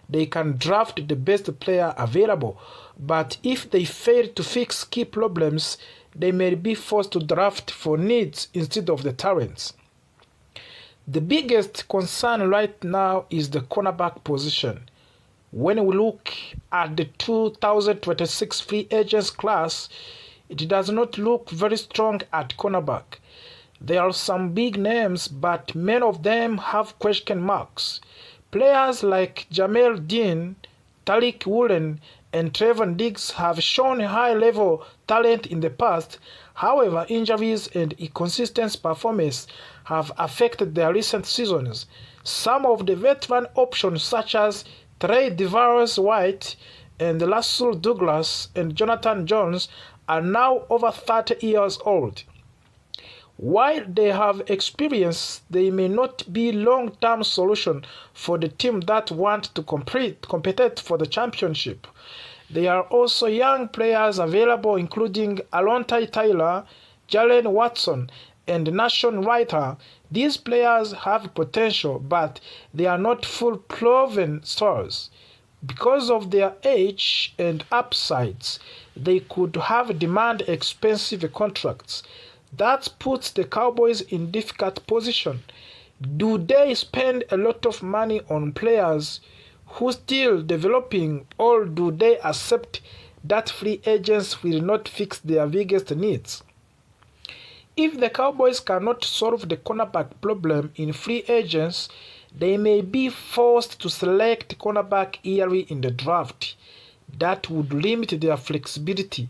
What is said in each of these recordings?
they can draft the best player available. But if they fail to fix key problems, they may be forced to draft for needs instead of the talents. The biggest concern right now is the cornerback position. When we look at the 2026 free agents class, it does not look very strong at cornerback. There are some big names, but many of them have question marks. Players like Jamel Dean, Tariq Woolen, and Trevon Diggs have shown high-level talent in the past. However, injuries and inconsistent performance have affected their recent seasons. Some of the veteran options such as Trey DeVaris White and Russell Douglas and Jonathan Jones are now over 30 years old. While they have experience, they may not be long-term solution for the team that want to compete for the championship. There are also young players available including Alontae Taylor, Jalen Watson, and Nashon Writer. These players have potential, but they are not full proven stars. Because of their age and upsides, they could have demand expensive contracts. That puts the Cowboys in difficult position. Do they spend a lot of money on players who still developing, or do they accept that free agents will not fix their biggest needs? If the Cowboys cannot solve the cornerback problem in free agents, they may be forced to select cornerback early in the draft. That would limit their flexibility.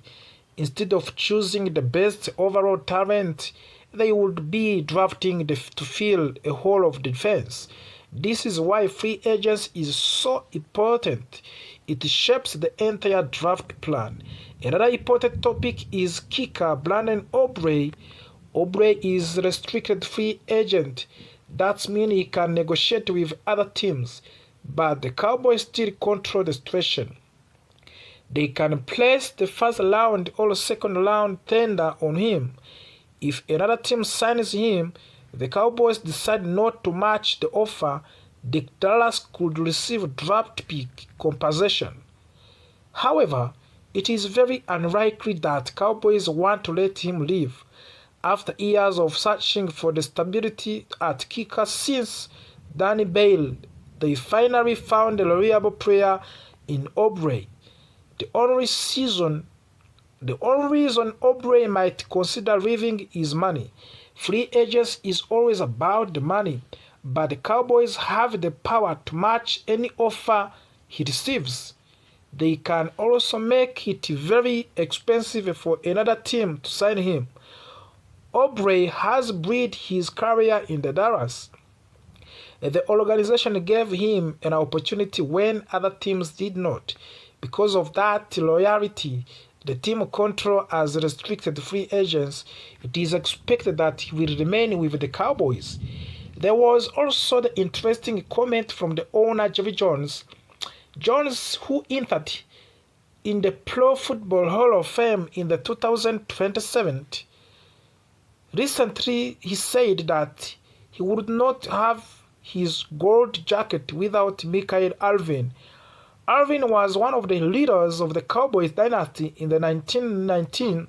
Instead of choosing the best overall talent, they would be drafting to fill a hole of defense. This is why free agents is so important. It shapes the entire draft plan. Another important topic is kicker Brandon Aubrey. Aubrey is a restricted free agent. That means he can negotiate with other teams, but the Cowboys still control the situation. They can place the first round or second round tender on him. If another team signs him, the Cowboys decide not to match the offer, the Dallas could receive draft pick compensation. However, it is very unlikely that Cowboys want to let him leave. After years of searching for the stability at kicker since Danny Bale, they finally found a reliable player in Aubrey. The only reason Aubrey might consider leaving is money. Free agents is always about the money, but the Cowboys have the power to match any offer he receives. They can also make it very expensive for another team to sign him. Aubrey has built his career in the Dallas. The organization gave him an opportunity when other teams did not. Because of that loyalty, the team control as restricted free agents, it is expected that he will remain with the Cowboys. There was also the interesting comment from the owner, Jerry Jones. Jones, who entered in the Pro Football Hall of Fame in the 2027, recently he said that he would not have his gold jacket without Michael Irvin. Irvin was one of the leaders of the Cowboys dynasty in the 1919.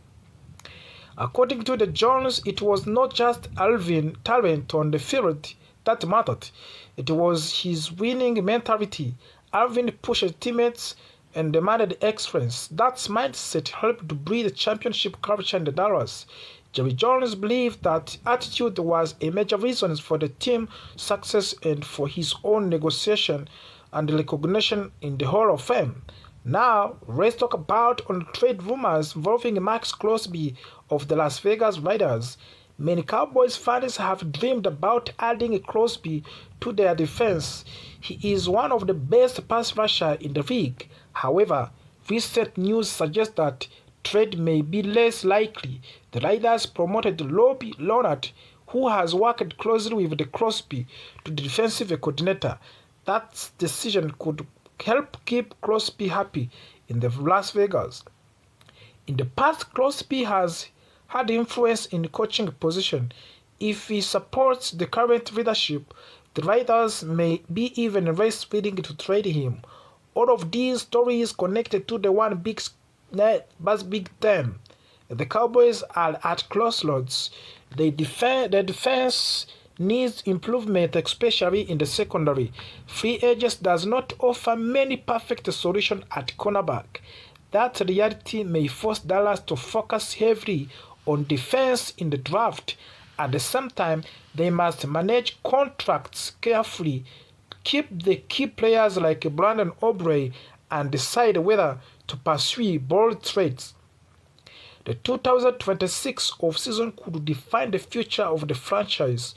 According to the Jones, it was not just Irvin's talent on the field that mattered. It was his winning mentality. Irvin pushed teammates and demanded excellence. That mindset helped to breed a championship culture in the Dallas. Jerry Jones believed that attitude was a major reason for the team's success and for his own negotiation and recognition in the Hall of Fame. Now, let's talk about on-trade rumors involving Max Crosby of the Las Vegas Raiders. Many Cowboys fans have dreamed about adding Crosby to their defense. He is one of the best pass rushers in the league. However, recent news suggests that trade may be less likely. The Raiders promoted Robbie Leonard, who has worked closely with the Crosby, to the defensive coordinator. That decision could help keep Crosby happy in the Las Vegas. In the past, Crosby has had influence in the coaching position. If he supports the current leadership, The Raiders may be even less willing to trade him. All of these stories connected to the one big term. The Cowboys are at crossroads. The defense needs improvement, especially in the secondary. Free agents does not offer many perfect solutions at cornerback. That reality may force Dallas to focus heavily on defense in the draft. At the same time, they must manage contracts carefully, keep the key players like Brandon Aubrey, and decide whether to pursue bold trades. The 2026 offseason could define the future of the franchise.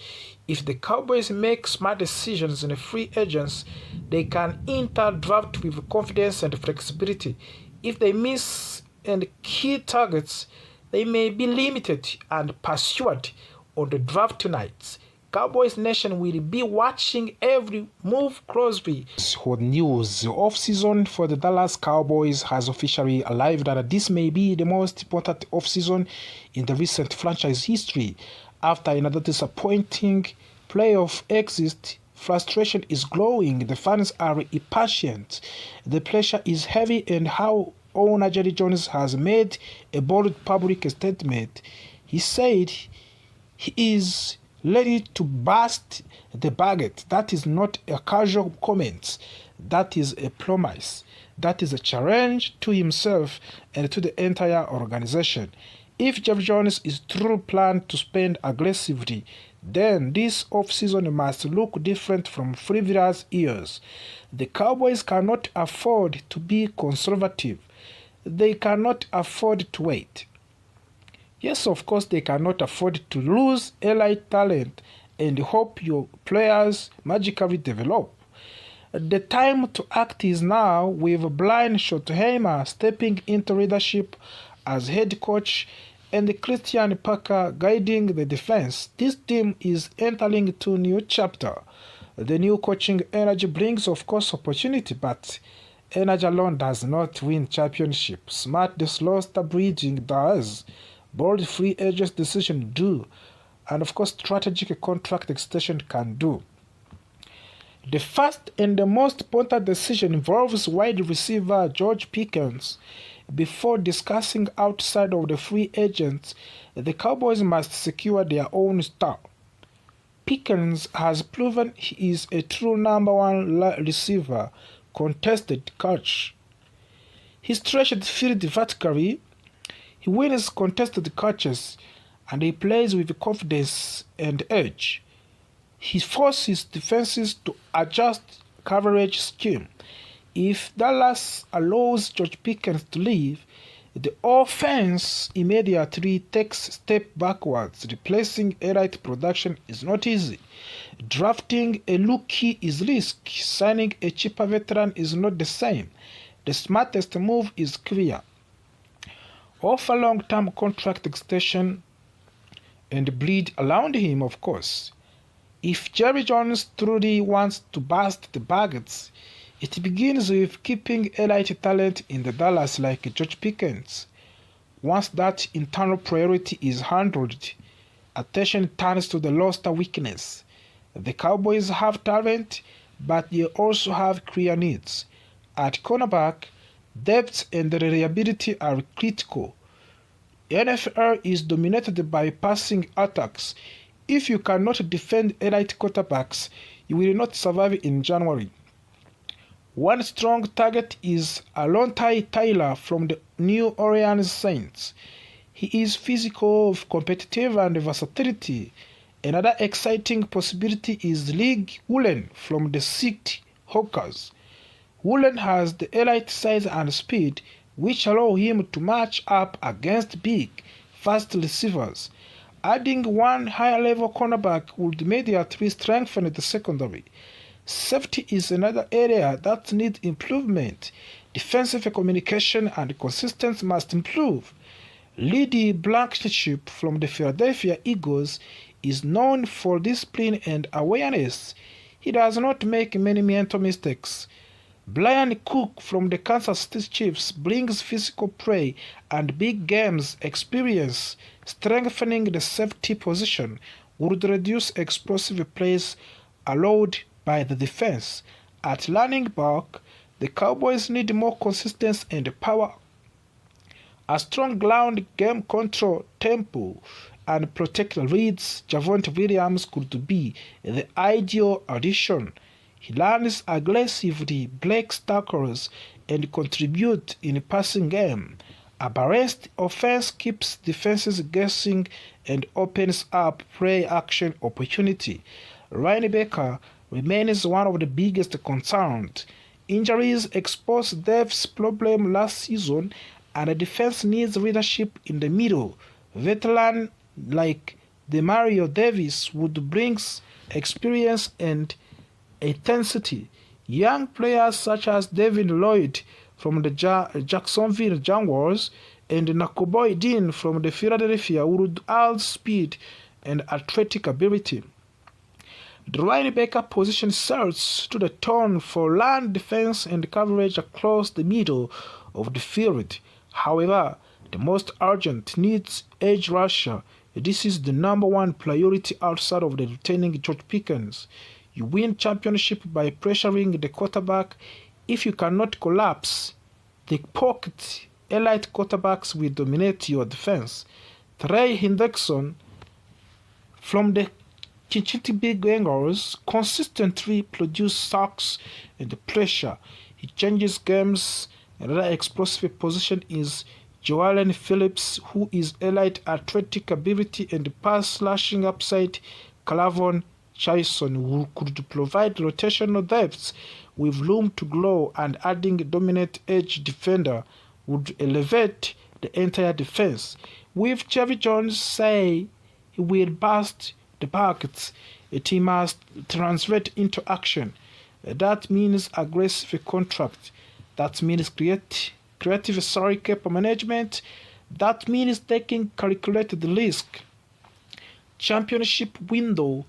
If the Cowboys make smart decisions in the free agents, they can enter draft with confidence and flexibility. If they miss and key targets, they may be limited and pursued on the draft nights. Cowboys Nation will be watching every move closely. For news, the offseason for the Dallas Cowboys has officially arrived, that this may be the most important offseason in the recent franchise history. After another disappointing playoff exit, frustration is growing. The fans are impatient. The pressure is heavy, and how owner Jerry Jones has made a bold public statement. He said he is ready to burst the budget. That is not a casual comment. That is a promise. That is a challenge to himself and to the entire organization. If Jeff Jones is truly planned to spend aggressively, then this offseason must look different from previous years. The Cowboys cannot afford to be conservative. They cannot afford to wait. Yes, of course, they cannot afford to lose elite talent and hope your players magically develop. The time to act is now, with Brian Schottenheimer stepping into leadership as head coach and Christian Parker guiding the defense. This team is entering into a new chapter. The new coaching energy brings, of course, opportunity, but energy alone does not win championships. Smart roster bridging does. Bold free agent decision do, and of course strategic contract extension can do. The first and the most important decision involves wide receiver George Pickens. Before discussing outside of the free agents, the Cowboys must secure their own star. Pickens has proven he is a true number one receiver, contested catch. He stretched the field vertically. He wins contested catches, and he plays with confidence and edge. He forces defenses to adjust coverage scheme. If Dallas allows George Pickens to leave, the offense immediately takes a step backwards. Replacing elite production is not easy. Drafting a rookie is risky. Signing a cheaper veteran is not the same. The smartest move is clear. Offer long-term contract extension and bleed around him, of course. If Jerry Jones truly wants to burst the budgets, it begins with keeping elite talent in the Dallas like George Pickens. Once that internal priority is handled, attention turns to the roster weakness. The Cowboys have talent, but they also have clear needs. At cornerback, depth and reliability are critical. NFL is dominated by passing attacks. If you cannot defend elite quarterbacks, you will not survive in January. One strong target is Alontae Tyler from the New Orleans Saints. He is physical, competitive, and versatility. Another exciting possibility is League Woolen from the Seattle Hawkers. Woolen has the elite size and speed, which allow him to match up against big, fast receivers. Adding one higher-level cornerback would immediately strengthen the secondary. Safety is another area that needs improvement. Defensive communication and consistency must improve. Lady Blankenship from the Philadelphia Eagles is known for discipline and awareness. He does not make many mental mistakes. Brian Cook from the Kansas City Chiefs brings physical play and big games experience. Strengthening the safety position would reduce explosive plays allowed by the defense. At running back, the Cowboys need more consistency and power. A strong ground game control, tempo, and protect reads. Javonte Williams could be the ideal addition. He runs aggressively, breaks tackles, and contributes in the passing game. A balanced offense keeps defenses guessing and opens up play-action opportunity. Linebacker remains one of the biggest concerns. Injuries exposed Dave's problem last season, and the defense needs leadership in the middle. Veteran like Demario Davis would bring experience and intensity. Young players such as David Lloyd from the Jacksonville Jaguars and Nakobe Dean from the Philadelphia would add speed and athletic ability. The linebacker position sets to the tone for run defense and coverage across the middle of the field. However, the most urgent needs edge rusher. This is the number one priority outside of the retaining George Pickens. You win championship by pressuring the quarterback. If you cannot collapse the pocket, elite quarterbacks will dominate your defense. Trey Hendrickson from the Cincinnati Bengals consistently produces sacks and pressure. He changes games. Another explosive position is Joellen Phillips, who is elite athletic ability and pass slashing upside. Clavon Chason, who could provide rotational depth with room to grow, and adding a dominant edge defender would elevate the entire defense. With Chevy Jones say he will bust the buckets, it must translate into action. That means aggressive contract. That means creative salary cap management. That means taking calculated risk. Championship window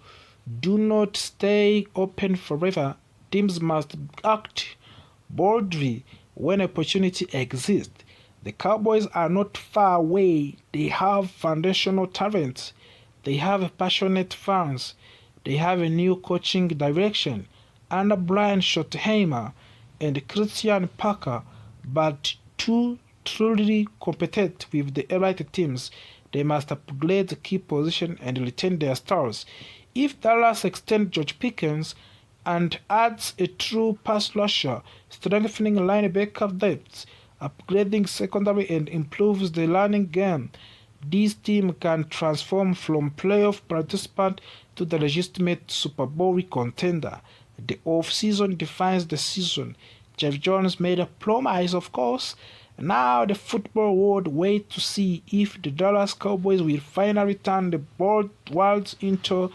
do not stay open forever. Teams must act boldly when opportunity exists. The Cowboys are not far away. They have foundational talent. They have passionate fans. They have a new coaching direction under Brian Schottenheimer and Christian Parker, but to truly compete with the elite teams, they must upgrade the key position and retain their stars. If Dallas extends George Pickens and adds a true pass rusher, strengthening linebacker depth, upgrading secondary, and improves the running game, this team can transform from playoff participant to the legitimate Super Bowl contender. The off-season defines the season. Jeff Jones made a promise, of course. Now the football world waits to see if the Dallas Cowboys will finally turn the bold words into